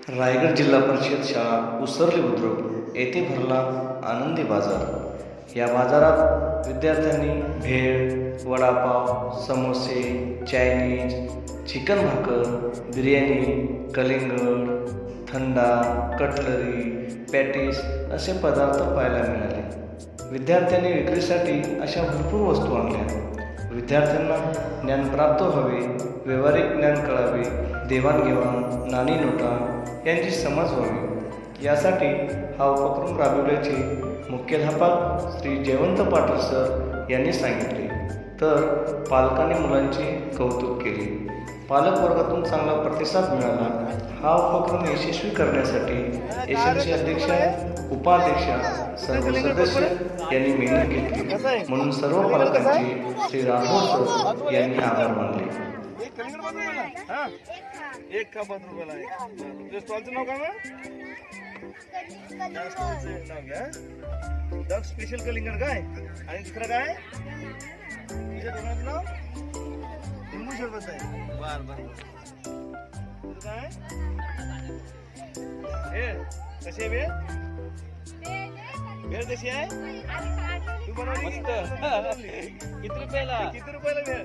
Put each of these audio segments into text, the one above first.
रायगड जिल्हा परिषद शाळा उसरली बुद्रुक येथे भरला आनंदी बाजार। या बाजारात विद्यार्थ्यांनी भेळ, वडापाव, समोसे, चायनीज, चिकन भाकर, बिर्याणी, कलिंगड, थंडा, कटलरी, पॅटीस असे पदार्थ पाहायला मिळाले। विद्यार्थ्यांनी विक्रीसाठी अशा भरपूर वस्तू आणल्या। विद्यार्थ्यांना ज्ञान प्राप्त व्हावे, व्यावहारिक ज्ञान कळावे, देवाणघेवाण, नाणी नोटा यांची समज व्हावी यासाठी हा उपक्रम राबविल्याचे मुख्याध्यापक श्री जयवंत पाटील सर यांनी सांगितले। तर पालकांनी मुलांचे कौतुक केले। पालक वर्गातून चांगला प्रतिसाद मिळाला। हा उपक्रम यशस्वी करण्यासाठी एसएमसी अध्यक्ष, उपाध्यक्ष, सर्व सदस्य यांनी मेहनत घेतली, म्हणून सर्व पालकांचे श्री राठोड सर यांनी आभार मानले। एक का 5 रुपयाला आहे. तुझ्या स्टॉलचं नाव काय मग? त्या स्टॉलचं नाव घ्या. डक स्पेशल कलिंगड काय आणि दुसरं काय? तुझ्या दुकानाचं नाव लिंबू सरबत आहे. बर तुझं काय? भेळ कशी आहे भेळ? भेळ कशी आहे? तू बनवली किती रुपयाला भेळ?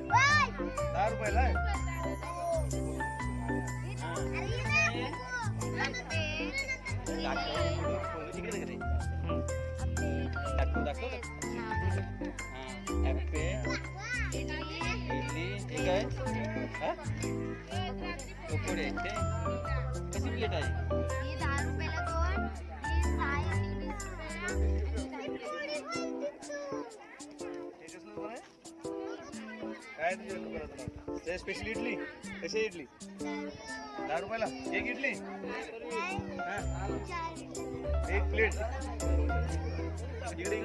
10 रुपयाला आहे. कशी प्लेट आहे? काय तुझ्या स्पेशल इडली कशी आहे? इडली 10 रुपयाला एक इडली, एक प्लेट. इकडे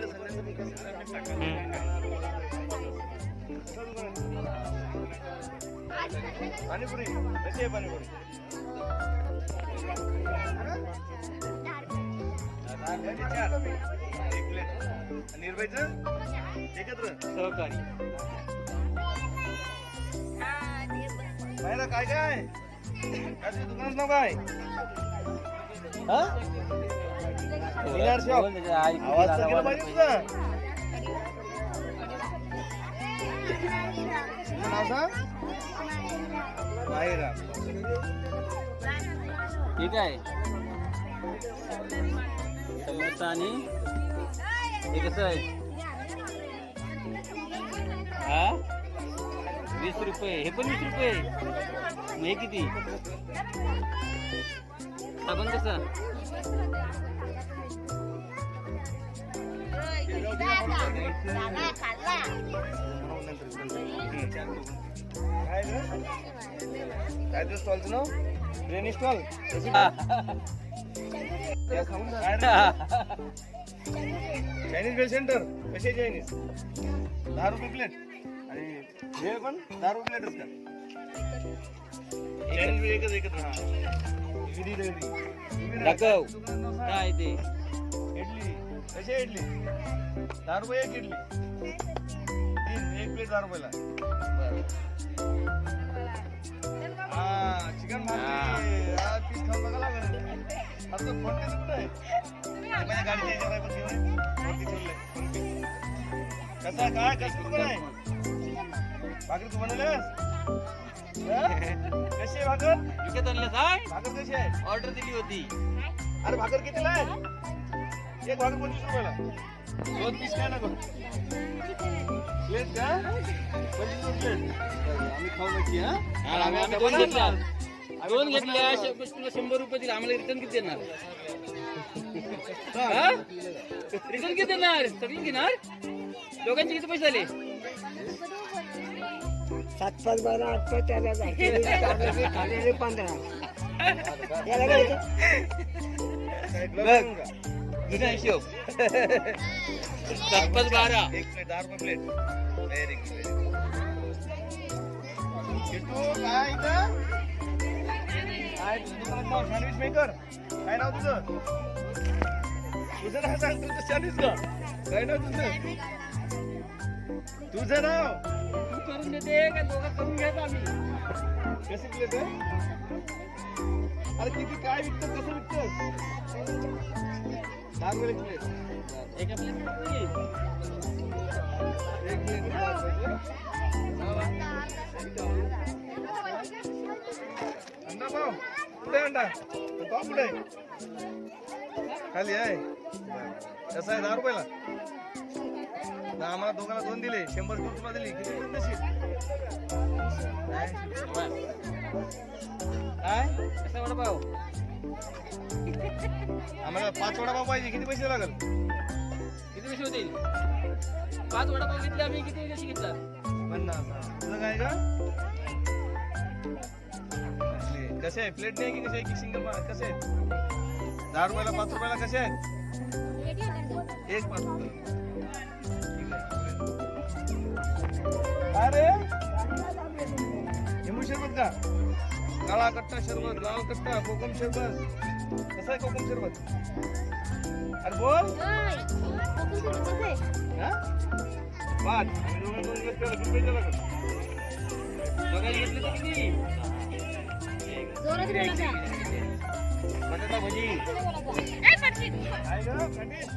पाणीपुरी कशी आहे? पाणीपुरी एक प्लेट. निर्भयचं एकत्र सहकारी काय काय दुकानाचं नाव काय? आवाज तर गेला पाहिजे तुझा. तुझं नाव सांग. ठीक आहे. समोसा आणि हे कसं आहे? 20 रुपये. हे पण 20 रुपये. हे किती? आपण कसं? काय ते स्टॉलचं नाव? बिर्याणी स्टॉल. चायनीज भेळ सेंटर कसे? चायनीज 10 रुपये प्लेट आणि भेळ पण 10 रुपये प्लेटच का? चायनीज भेळ एकच एकच. काय ते? इडली कशी आहे? इडली 10 रुपये एक इडली. एक प्लेट 10 रुपयाला. चिकन पीस खाऊन बघा लागेल. आता फोन पे कुठं आहे? माझ्या गाडीच्या कसा काय कसं पण आहे? भाकर तू बनवल्यास? कशी आहे भाकर? विकत आणल्यास? भाकर कशी आहे? ऑर्डर दिली होती. अरे भाकर कितीला आहे? एक भाकर 25 रुपयाला. 2 पीस काय नको? प्लेट का? 25 रुपये आम्ही खाऊ नक्की. आम्ही 2 घेतल्या. 2 घेतल्या. 100 रुपये दिले. आम्हाला रिटर्न किती देणार? रिटर्न किती देणार? सगळी घेणार? दोघांचे किती पैसे झाले? 7 5 12 8 5 13 15. जुना हिशोब. 7 5 12 एक प्लेट 10 रुपये प्लेट. Very good. काय इथं काय दुकानात नाव? Sandwich maker. काय नाव तुझं? तुझं नाव सांग. तुझं सँडविच का? काय नाव तुझं? तुझं नाव तू करून देते का दोघं करून घ्यायचं आम्ही? कशी प्लेट आहे? अरे किती काय विकतं कसं विकतं 10 रुपये प्लेट एका प्लेट एक प्लेट अंडा पाव कुठे अंडा पाव कुठे खाली आहे कसं आहे 10 रुपयाला आम्हाला दोघांना 2 दिले 100 घेऊन तुला दिली किती मिळून देशील काय कसा वडापाव आम्हाला 5 वडापाव पाहिजे किती पैसे लागल किती पैसे होतील 5 वडापाव घेतले आम्ही किती पैसे घेतला 50 तुझं काय का कसे आहे प्लेट नाही की कसे आहे की सिंगल कसे आहेत 10 रुपयाला 5 रुपयाला कसे आहेत एक 5 रुपये अरे लिंबू शरबत का काळा कट्टा शरबत लाल कट्टा कोकम शरबत कसं आहे कोकम शरबत अरे बोल हा? पाच आम्ही दोघं दोन घेतलं किती पैसे लागले दोघांनी घेतले तर किती बटाटा भजी आहे का पॅटीस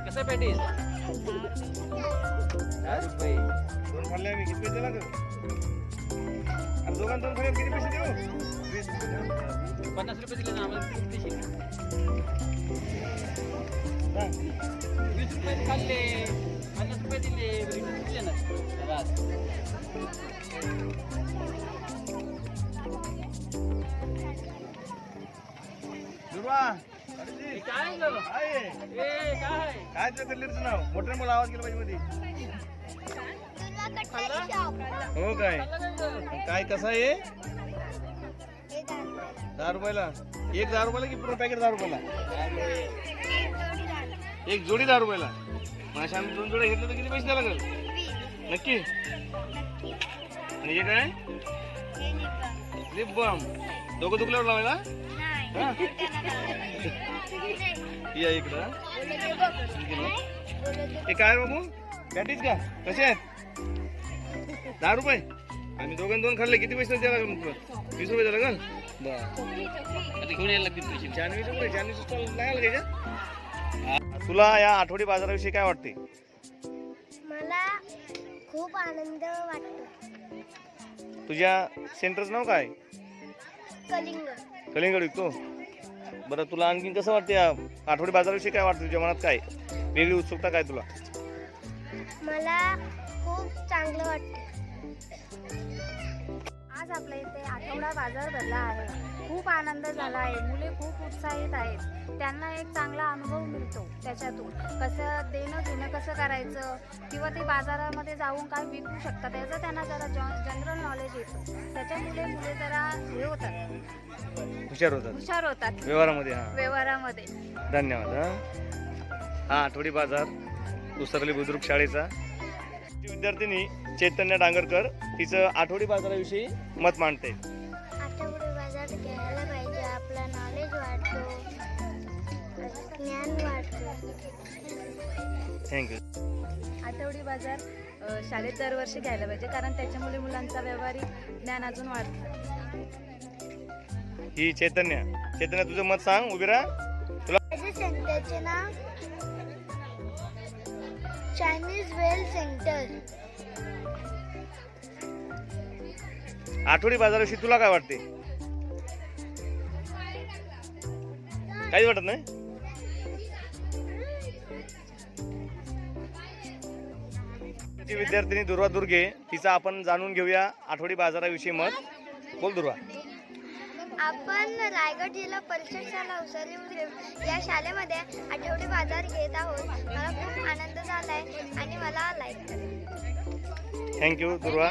कसं पॅटीस 10 रुपये 2 खाल्ले आम्ही किती पैसे लागले अरे दोघांना 2 खाल्ले किती पैसे देऊ 20 रुपये 50 रुपये दिले ना आम्हाला किती पैसे 20 रुपये खाल्ले 50 रुपये दिले दिले ना दुर्वा काय झालं काय तुझ्या कल्लीचं नाव मोठ्या मला आवाज केला पाहिजे मध्ये हो काय काय कसं आहे 10 रुपयाला एक 10 रुपयाला की पूर्ण पॅकेट 10 रुपयाला एक जोडी 10 रुपयाला माशा आम्ही 2 जोड्या घेतलं तर किती पैसे द्यायला लागेल नक्की आणि हे काय लिप बाम दोघं दुखल्यावर लावायला या इकडं हे काय बाबू पॅटीस का कसे आहेत 10 रुपये आम्ही दोघांना 2 खाल्ले किती पैसे द्यायला लागेल तुला 20 रुपये द्यायला लागेल घेऊन यायला लागतील पैसे जानवी स्टॉल नाही का तुला या आठवडी बाजाराविषयी काय वाटते मला खूप आनंद वाटतो तुझ्या सेंटरचं नाव काय कलिंगड कलिंगड विकतो बरं तुला आणखीन कसं वाटतं या आठवडी बाजाराविषयी काय वाटतं तुझ्या मनात काय वेगळी उत्सुकता काय तुला मला खूप चांगलं वाटतं आज आपल्या इथे आठवडा बाजार भरला आहे खूप आनंद झाला आहे मुले खूप उत्साहित आहेत त्यांना एक चांगला अनुभव मिळतो त्याच्यातून कसं देणं घेणं कसं करायचं किंवा ते बाजारामध्ये जाऊन काय विकू शकतात त्याचं त्यांना जरा जनरल नॉलेज येतं त्याच्यामुळे मुले जरा हे होतात हुशार होतात व्यवहारामध्ये व्यवहारामध्ये धन्यवाद हा आठवडी बाजार उसरली बुद्रुक शाळेचा विद्यार्थिनी चैतन्य डांगरकर तिचं आठवडी बाजाराविषयी मत मांडते आठवडी बाजार घ्यायला पाहिजे आपला नॉलेज वाढतो ज्ञान वाढतो थँक्यू आठवडी बाजार शाळेत दरवर्षी घ्यायला पाहिजे कारण त्याच्यामुळे मुलांचा व्यावहारिक ज्ञान अजून वाढतं ही चैतन्य तुझं मत सांग उभी राहा माझ्या सेंटरचे नाव चायनीज वेल सेंटर आठवडी बाजाराविषयी तुला काय वाटते काहीच वाटत नाही विद्यार्थिनी दुर्वा दुर्गे तिचा आपण जाणून घेऊया आठवडी बाजाराविषयी मत बोल दुर्वा आपण रायगड जिल्हा परिषद शाळा उसरली या शाळेमध्ये आठवडी बाजार घेत आहोत मला खूप आनंद झालाय आणि मला लाईक थँक्यू दुर्वा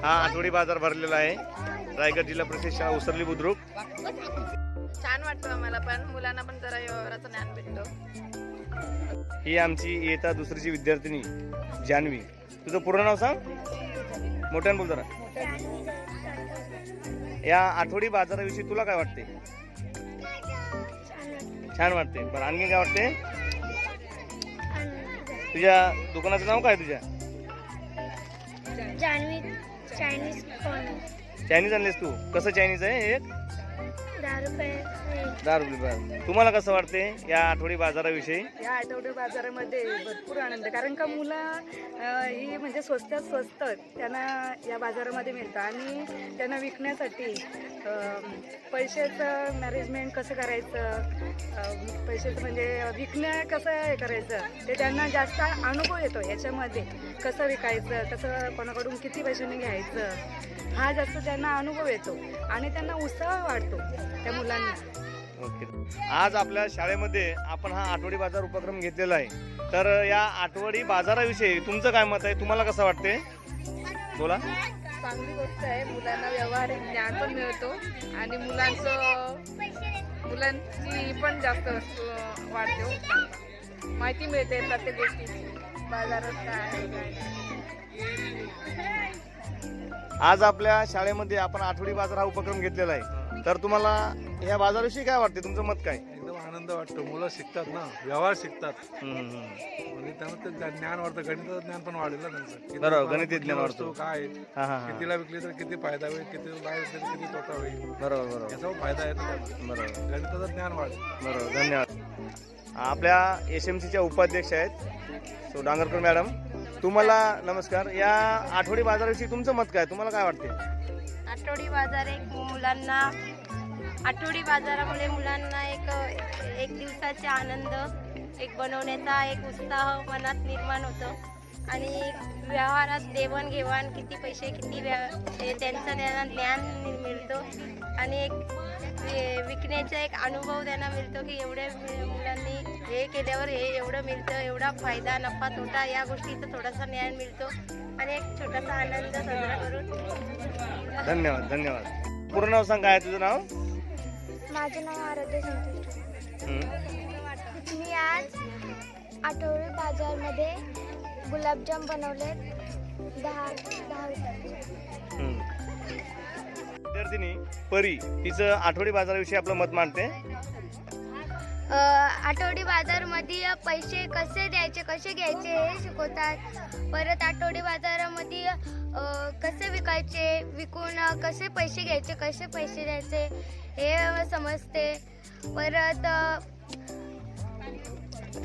हा आठवडी बाजार भरलेला आहे रायगड जिल्हा परिषद शाळा उसरली बुद्रुक छान वाटतं आम्हाला पण मुलांना पण जरा व्यवहाराचं ज्ञान भेटतं ही आमची इयत्ता दुसरीची विद्यार्थिनी जानवी तुझं पूर्ण नाव सांग मोठ्यानं बोल जरा या आठवडी बाजाराविषयी तुला काय वाटते छान वाटते बरं आणखी काय वाटते तुझ्या दुकानाचं नाव काय तुझ्या चायनीज चायनीज आणलेस तू कसं चायनीज आहे एक 10 रुपये बरं. तुम्हाला कसं वाटते या आठवडी बाजाराविषयी? या आठवडे बाजारामध्ये भरपूर आनंद, कारण का मुलं ही म्हणजे स्वस्तात स्वस्त त्यांना या बाजारामध्ये मिळतं आणि त्यांना विकण्यासाठी पैशाचं मॅनेजमेंट कसं करायचं, पैशाचं म्हणजे विकणं कसं हे करायचं ते त्यांना जास्त अनुभव येतो याच्यामध्ये. कसं विकायचं, कसं कोणाकडून किती पैशाने घ्यायचं, हा जास्त त्यांना अनुभव येतो आणि त्यांना उत्साह वाढतो त्या मुलांना. ओके. आज आपल्या शाळेमध्ये आपण हा आठवडी बाजार उपक्रम घेतलेला आहे. तर या आठवडी बाजाराविषयी तुमचं काय मत आहे? तुम्हाला कसं वाटते? बोला. चांगली गोष्ट आहे, मुलांना व्यावहारिक ज्ञान पण मिळतो आणि मुलांची पण जास्त वाढते हो. माहिती मिळते प्रत्येक गोष्टीची, बाजारात काय आहे काय नाही. आज आपल्या शाळेमध्ये आपण आठवडी बाजार हा उपक्रम घेतलेला आहे. तर तुम्हाला या बाजाराविषयी काय वाटते? तुमचं मत काय? एकदम आनंद वाटतो. मुलं शिकतात ना, व्यवहार शिकतात म्हणजे त्यांना ज्ञान वाढतं, गणिताचं ज्ञान पण वाढेल ना त्यांचं. किती बरोबर, गणिती ज्ञान कुठली वाढतं. वस्तू काय आहे, हा हा हा. कितीला विकली तर किती फायदा होईल, किती नाही विकली तर किती तोटा होईल, बरोबर बरोबर याचा फायदा आहे ना त्यांना. बरोबर गणिताचं ज्ञान वाढेल. बरोबर. धन्यवाद. आपल्या SMCच्या उपाध्यक्ष आहेत सो डांगरकर मॅडम. तुम्हाला नमस्कार. या आठवडी बाजाराविषयी तुमचं मत काय? तुम्हाला काय वाटते? आठवडी बाजार आठवडी बाजारामुळे मुलांना एक दिवसाचा आनंद, एक बनवण्याचा एक उत्साह मनात निर्माण होतो आणि व्यवहारात देवाणघेवाण, किती पैसे किती त्यांचं त्यांना ज्ञान मिळतो आणि एक विकण्याचा एक अनुभव त्यांना मिळतो की एवढ्या मुलांनी हे केल्यावर हे एवढं मिळतं, एवढा फायदा नफा तोटा या गोष्टीचं थोडासा ज्ञान मिळतो आणि एक छोटासा आनंद साजरा करून. धन्यवाद धन्यवाद. पूर्ण नाव सांग. काय आहे तुझं नाव? माझं नाव आराध्य संतोष. मी आज आठवडी बाजारमध्ये गुलाबजाम बनवले 10 रुपये. विद्यार्थिनी परी तिचं आठवडी बाजाराविषयी आपलं मत मांडते. आठवडी बाजारमध्ये पैसे कसे द्यायचे, कसे घ्यायचे हे शिकवतात. परत आठवडी बाजारामध्ये कसे विकायचे, विकून कसे पैसे घ्यायचे, कसे पैसे द्यायचे हे समजते.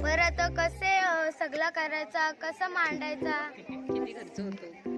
परत कसे सगळं करायचा, कसं मांडायचा, किती खर्च होतो